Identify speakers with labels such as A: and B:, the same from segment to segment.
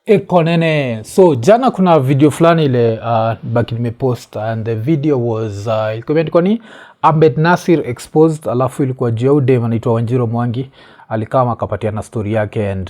A: Iko Nini. So jana kuna video fulani ile baki nimepost, and the video was ilikuwa ni AhmedNasir exposed, alafu ilikuwa Dem anaitwa Wanjiro Mwangi alikama akapatiana story yake and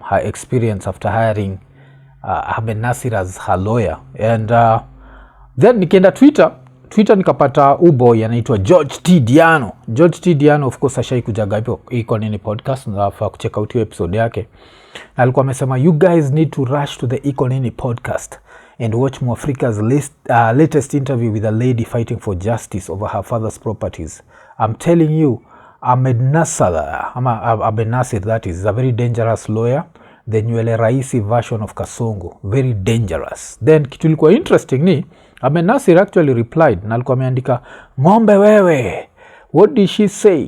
A: her experience after hiring AhmedNasir as her lawyer. And then nikienda Twitter nikapata uboy anaitwa George T Diano. Of course ashai kujaga Iko Nini podcast, nafaa kucheck out hiyo episode yake. Alikuwa amesema, you guys need to rush to the Iko Nini podcast and watch Mwafreeka's latest interview with a lady fighting for justice over her father's properties. I'm telling you, AhmedNasir, that is a very dangerous lawyer, the nywele raisi version of Kasongo, very dangerous. Then kitu ilikuwa interesting ni AhmedNasir actually replied, na alikuwa ameandika, ng'ombe wewe, what did she say?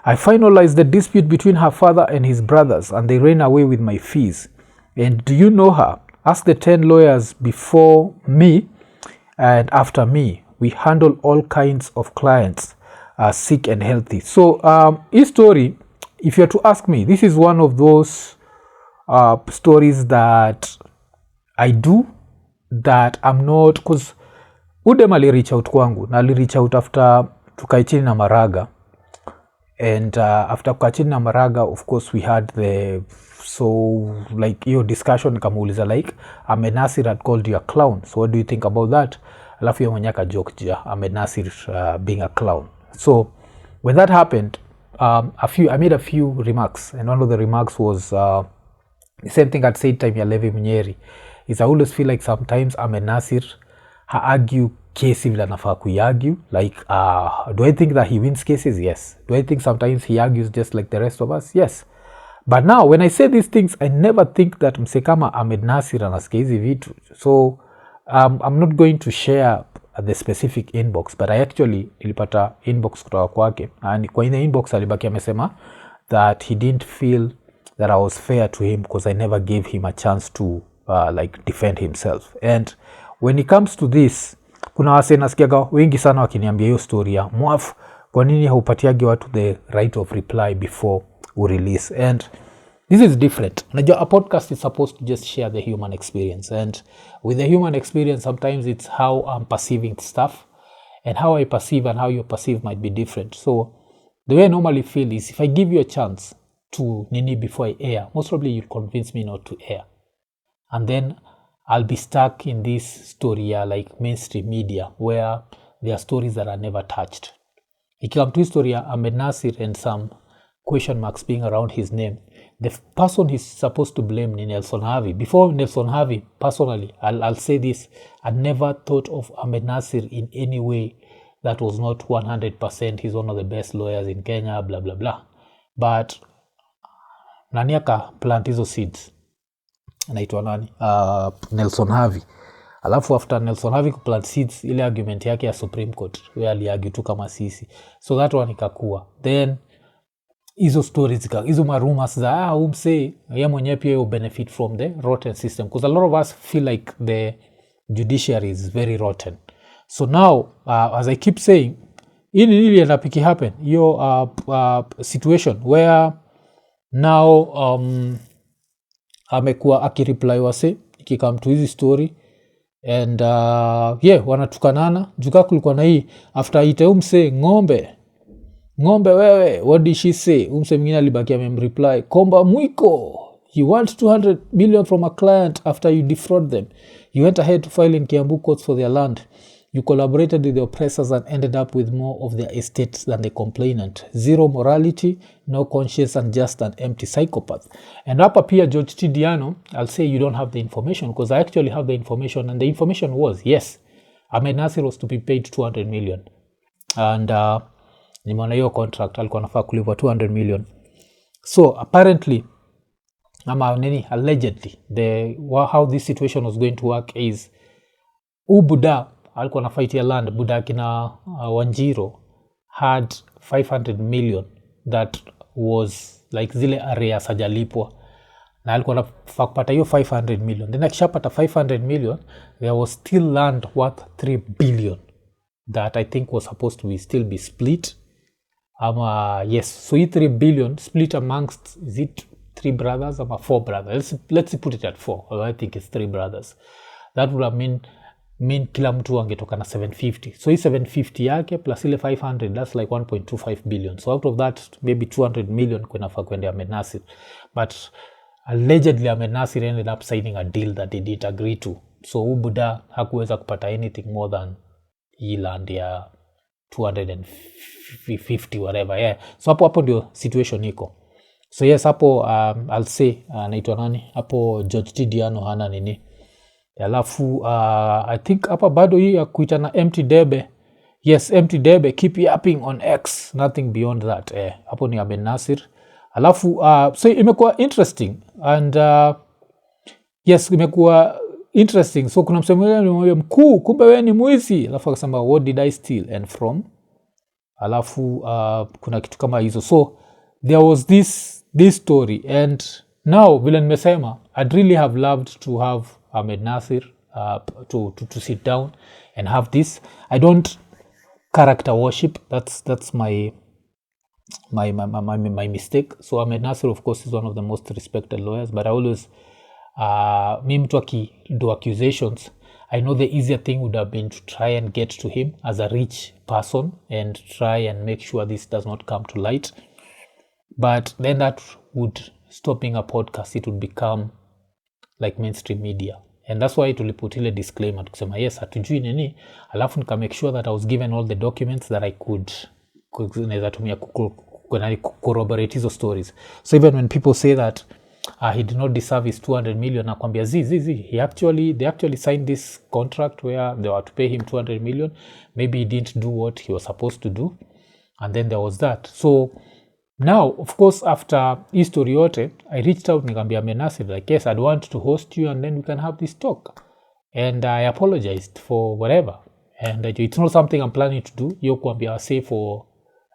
A: I finalized the dispute between her father and his brothers, and they ran away with my fees. And do you know her? Ask the 10 lawyers before me and after me. We handle all kinds of clients, sick and healthy. So, his story, if you are to ask me, this is one of those stories that I do, that I'm not, because Udem reach out kwangu, na reach out after tukaichini na Maraga. And after kukachini na Maraga, of course we had your discussion nikamuuliza like, AhmedNasir had called you a clown, so what do you think about that? Alafu ya mwenyaka joke jia AhmedNasir being a clown. So when that happened, I made a few remarks, and one of the remarks was the same thing I'd said time ya Levi Mnyeri, is I always feel like sometimes AhmedNasir argue kesi vile anafaa kuiargue. Like, do I think that he wins cases? Yes. Do I think sometimes he argues just like the rest of us? Yes. But now, when I say these things, I never think that mse kama AhmedNasir anasikia hizi vitu. So, I'm not going to share the specific inbox, but I actually ilipata inbox kutoka kwake. And kwa ine inbox alibaki amesema that he didn't feel that I was fair to him because I never gave him a chance to defend himself. And when it comes to this, kuna wase nasikiaga wengi sana wakiniambia hiyo story ya Mwaf, kwa nini haupatiagi watu the right of reply before we release? And this is different. Unajua, a podcast is supposed to just share the human experience, and with the human experience sometimes it's how I'm perceiving stuff, and how I perceive and how you perceive might be different. So the way I normally feel is, if I give you a chance to Nini before I air, most probably you'll convince me not to air, and then I'll be stuck in this story like mainstream media where there are stories that are never touched. Ikikam to story AhmedNasir and some question marks being around his name, the person he's supposed to blame ni Nelson Havi. Before Nelson Havi, personally, I'll say this, I never thought of AhmedNasir in any way that was not 100%. He's one of the best lawyers in Kenya, blah, blah, blah. But naniaka plant hizo seeds. Anaitwa nani? Nelson Havi. Alafu after Nelson Havi kuplant seeds, ile argument yake ya Supreme Court, where aliargue tu kama sisi. So that one ikakua. Then hizo stories hizo rumors za umse yeye mwenyewe pia benefit from the rotten system, because a lot of us feel like the judiciary is very rotten. So now as I keep saying, in really end up happen your situation where now amekuwa akireply wase ikikam to hizi story, and wanatukanana juka kulikuwa na hii after ite umse ng'ombe wewe, what did she say? Umse mwingine alibaki amemreply, komba mwiko, you want 200 million from a client after you defraud them. You went ahead to file in Kiambu courts for their land. You collaborated with the oppressors and ended up with more of their estates than the complainant. Zero morality, no conscience, and just an empty psychopath. And up here, George T. Diano, I'll say you don't have the information, because I actually have the information, and the information was, yes, AhmedNasir was to be paid 200 million. And nimeona hiyo contract, alikuwa anafaa kulipwa 200 million. So apparently, allegedly, how this situation was going to work is, Buddha alikuwa na fight ya land, Buddha kina Wanjiro had 500 million that was like zile area sajalipwa, na alikuwa anafaa kupata hiyo 500 million. Then akishapata 500 million, there was still land worth 3 billion that I think was supposed to still be split. Yes, so 3 billion split amongst, is it 3 brothers or 4 brothers. Let's put it at 4. I think it's 3 brothers. That would have mean kila mtu angetoka na 750. So hii 750 yake plus ile 500, that's like 1.25 billion. So out of that, maybe 200 million kunafaa kwenda AhmedNasir. But allegedly AhmedNasir ended up signing a deal that they didn't agree to. So Buddha hakuweza kupata anything more than hii land ya 250 whatever. Yeah. So hapo ndio situation iko. So yes, hapo I'll say naitwa nani? Hapo George Tidiano hana nini. Alafu I think hapa bado hii ya kuita na empty debe. Yes, empty debe, keep yapping on X, nothing beyond that. Hapo ni AhmedNasir. Alafu so imekuwa interesting and yes, imekuwa interesting. So kuna msemo mkuu, kumbe wewe ni mwizi. Alafu akasema what did I steal and from? Alafu kuna kitu kama hizo. So there was this story, and now vile nimesema, I'd really have loved to have AhmedNasir to sit down and have this. I don't character worship. That's my mistake. So AhmedNasir, of course, is one of the most respected lawyers, but I always me mtu do accusations, I know the easier thing would have been to try and get to him as a rich person and try and make sure this does not come to light. But then that would stop being a podcast. It would become like mainstream media. And that's why tuliput ile disclaimer tukisema yes, hatujui nini, alafu nika make sure that I was given all the documents that I could naweza tumia corroborate hizo stories. So even when people say that he did not deserve his 200 million, nakwambia they actually signed this contract where they were to pay him 200 million. Maybe he didn't do what he was supposed to do, and then there was that. So now, of course, after history yote, I reached out nikambia AhmedNasir, like, yes, I'd want to host you and then we can have this talk. And I apologized for whatever. And it's not something I'm planning to do. Yo kuambia say for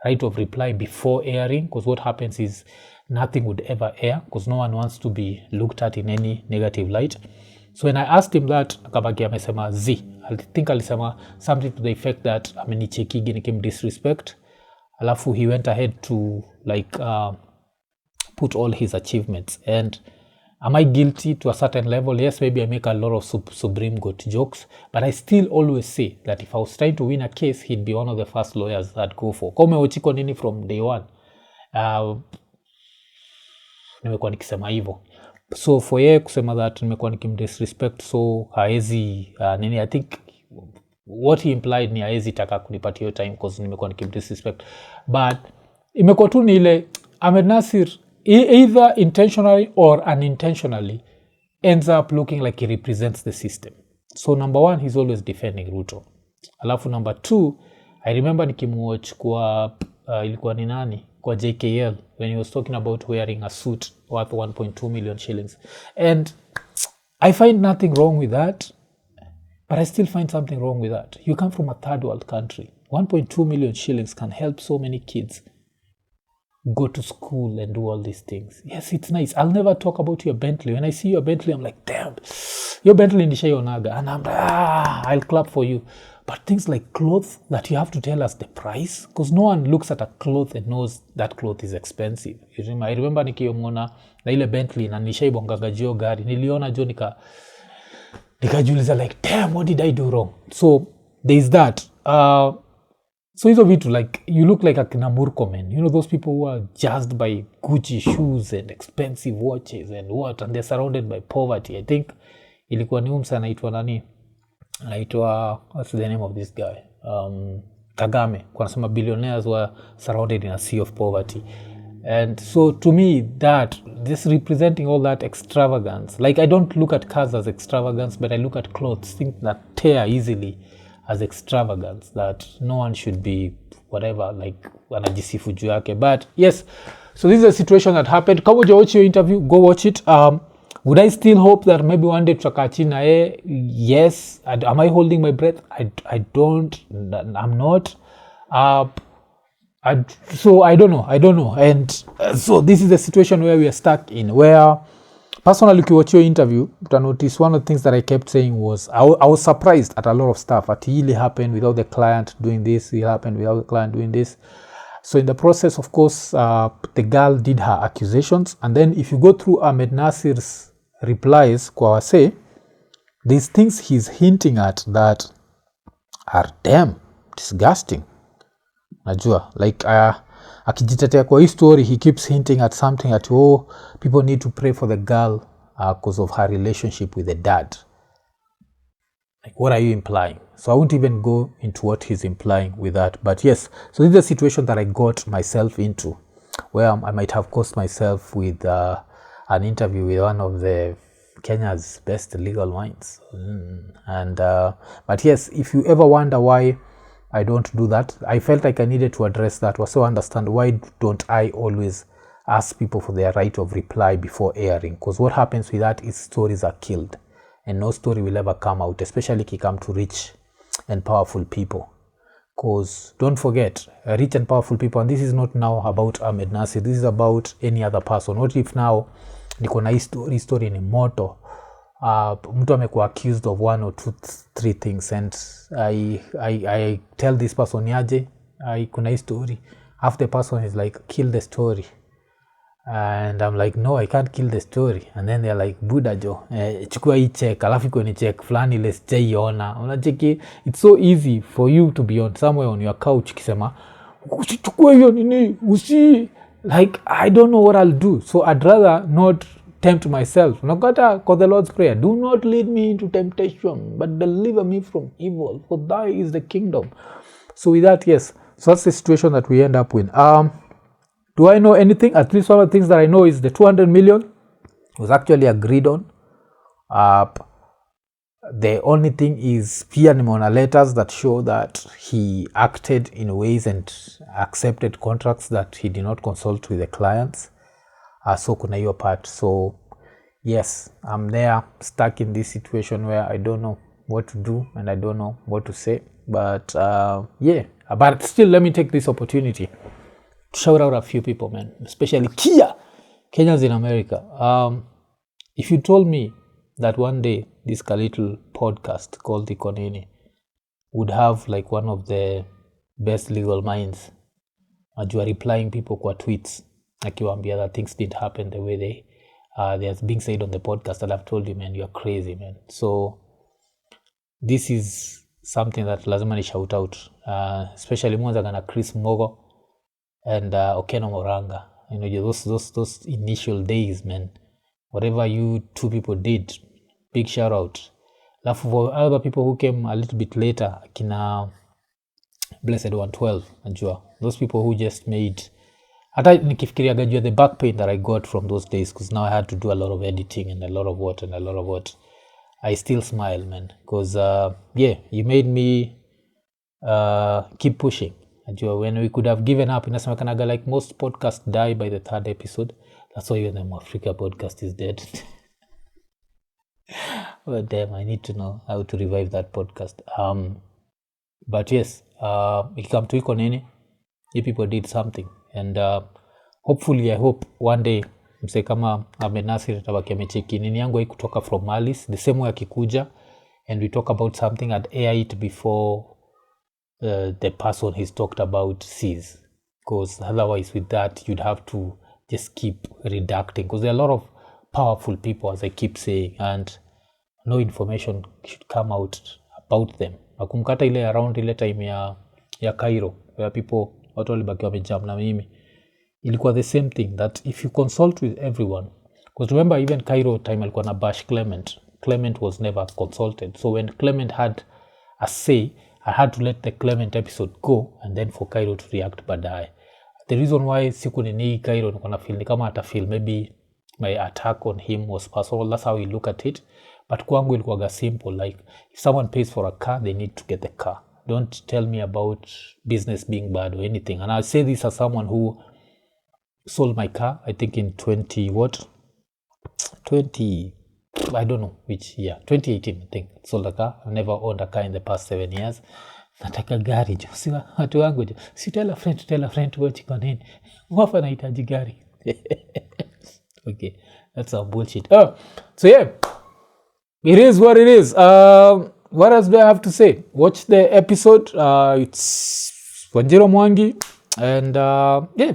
A: right of reply before airing, because what happens is nothing would ever air, because no one wants to be looked at in any negative light. So when I asked him that, akabaki amesema I think alisema something to the effect that amenichekigi nikim disrespect. Alafu he went ahead to like put all his achievements. And am I guilty to a certain level? Yes, maybe I make a lot of Supreme Court jokes, but I still always say that if I was trying to win a case, he'd be one of the first lawyers I'd go for. Kome Iko Nini from day one. Nimekuwa nikisema hivyo. So for yeye kusema that nimekuwa nikimdisrespect, so haezi nini, I think what he implied ni haezi taka kunipatia hiyo time because nimekuwa nikimdisrespect. But imekuwa tu ni ile AhmedNasir either intentionally or unintentionally ends up looking like he represents the system. So number one, he's always defending Ruto. Alafu number two, I remember nikimwatch kwa ilikuwa ni nani? Kwa JKL when he was talking about wearing a suit worth 1.2 million shillings. And I find nothing wrong with that, but I still find something wrong with that. You come from a third world country. 1.2 million shillings can help so many kids go to school and do all these things. Yes, it's nice. I'll never talk about your Bentley. When I see your Bentley, I'm like, damn, your Bentley nishayonaga. And I'm like, I'll clap for you. But things like clothes that you have to tell us the price, because no one looks at a cloth and knows that cloth is expensive. I remember nikiona na ile Bentley na nishaibongaga jio gari, niliona jo nikajiuliza like, damn, what did I do wrong? So there's that. So hizo vitu, like, you look like a Murkomen. You know those people who are jazzed by Gucci shoes and expensive watches and what, and they're surrounded by poverty. I think ilikuwa ni umsa anaitwa nani? What's the name of this guy? Kagame. Kwa nasema billionaires were surrounded in a sea of poverty. And so to me, this representing all that extravagance. Like, I don't look at cars as extravagance, but I look at clothes, things that tear easily, as extravagance, that no one should be whatever, like wanajisifu juu yake. But yes, so this is a situation that happened. Kama uja watch your interview, go watch it. Would I still hope that maybe one day tutakaa chini na yes. Am I holding my breath? I don't. I'm not. So I don't know. And so this is the situation where we are stuck in, where personally, if you watch your interview, you notice one of the things that I kept saying was I was surprised at a lot of stuff. It really happened without the client doing this. It happened without the client doing this. So in the process, of course, the girl did her accusations. And then if you go through AhmedNasir's replies, kwa wase, these things he's hinting at that are damn disgusting. Najua, like akijitetea kwa hii story, he keeps hinting at something at, people need to pray for the girl because of her relationship with the dad. Like, what are you implying? So I won't even go into what he's implying with that. But yes, so this is a situation that I got myself into, where I might have caused myself with an interview with one of the Kenya's best legal minds. And but yes, if you ever wonder why I don't do that, I felt like I needed to address that. Also understand, why don't I always ask people for their right of reply before airing? Because what happens with that is stories are killed. And no story will ever come out, especially if you come to rich and powerful people. Because don't forget, rich and powerful people, and this is not now about AhmedNasir, this is about any other person. What if now niko na hii story ni moto, mtu amekuwa accused of 1 or 2, 3 things, and I tell this person yaje, kuna hii story, half the person is like, kill the story. And I'm like, no, I can't kill the story. And then they're like, Buddha jo, chukua hii check, alafu iko ni check flani let's jaiona. Unacheki, it's so easy for you to be on somewhere on your couch kisema, usichukue hiyo nini, like, I don't know what I'll do. So I'd rather not tempt myself. Nakata kwa the Lord's Prayer, do not lead me into temptation, but deliver me from evil, for thy is the kingdom. So with that, yes, so that's the situation that we end up with. Do I know anything? At least one of the things that I know is the 200 million was actually agreed on. The only thing is pia nimeona letters that show that he acted in ways and accepted contracts that he did not consult with the clients. So kuna hiyo part. So yes, I'm there stuck in this situation where I don't know what to do and I don't know what to say. But yeah, but still let me take this opportunity to shout out a few people, man, especially Kenyans in America. If you told me that one day this little podcast called Iko Nini would have like one of the best legal minds, you are replying people kwa tweets, akiwaambia that things didn't happen the way they are being said on the podcast, that I've told you, man, you're crazy, man. So this is something that lazima ni shout out, especially mwanza gana Chris Mogo and Okeno Moranga. You know, those initial days, man, whatever you two people did, big shout out. Now for other people who came a little bit later, kina Blessed 112, najua, those people who just made, hata nikifikiria gajua the back pain that I got from those days, because now I had to do a lot of editing and a lot of what, I still smile, man, because yeah, you made me keep pushing. Najua, when we could have given up, inasemekanaga like most podcasts die by the 3rd episode. That's why even the Mwafreeka podcast is dead. But damn, I need to know how to revive that podcast. But yes, it come to Iko Nini, you people did something, and hopefully, I hope one day mse kama AhmedNasir atabaki amecheki nini yangu hii kutoka from Malice, the same way akikuja, and we talk about something and air it before the person he's talked about sees, because otherwise with that you'd have to just keep redacting, because there are a lot of powerful people, as I keep saying, and no information should come out about them. Nakumkata ile around ile time ya Cairo, where people watu walibaki wamejam na mimi, ilikuwa the same thing, that if you consult with everyone, because remember even Cairo time alikuwa na bash Clement was never consulted. So when Clement had a say, I had to let the Clement episode go and then for Cairo to react baadaye. The reason why siku nini Cairo niko na feel ni kama ata feel maybe my attack on him was personal. That's how we look at it. But kwangu ilikuwa simple, like if someone pays for a car, they need to get the car. Don't tell me about business being bad or anything. And I'll say this as someone who sold my car, I think in I don't know which year, 2018 I think. Sold a car. I've never owned a car in the past 7 years. Nataka gari jo, siwa watu wangu jo, si tell a friend to watch Iko Nini, mwafa nahitaji gari. Okay, that's some bullshit. So yeah, it is what it is. What else do I have to say? Watch the episode. It's Wanjiro Mwangi, and yeah,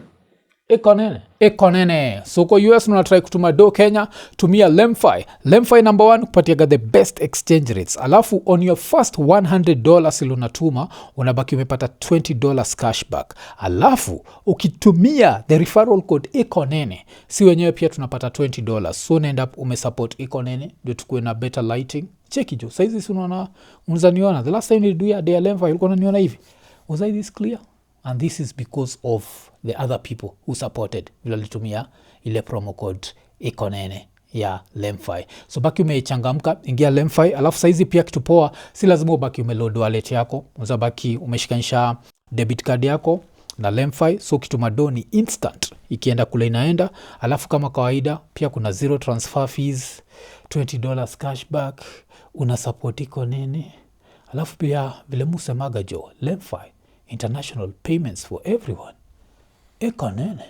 A: Iko Nini. So kwa US unatry kutuma do Kenya, tumia Lemfi number 1 kupatiaga the best exchange rates. Alafu on your first $100 ili unatuma unabaki umepata $20 cashback. Alafu ukitumia the referral code Iko Nini, si wenyewe pia tunapata $20. So end up umesupport Iko Nini ndio tukue na better lighting. Cheki jo, saizi si unaona, unazaniona the last time niliduia day Lemfi ulikuwa unaniona hivi. Was I this clear? And this is because of the other people who supported vile litumia ile promo code Iko Nini ya Lemfi. So baki umechangamka, ingia Lemfi. Alafu saizi pia kitu poa, si lazima ubaki umeload wallet yako, unaweza baki umeshikanisha debit card yako na Lemfi. So kituma do ni instant, ikienda kule inaenda. Alafu kama kawaida pia kuna zero transfer fees, $20 cashback, una support Iko Nini. Alafu pia vile musemaga jo, Lemfi, international payments for everyone. Iko Nini.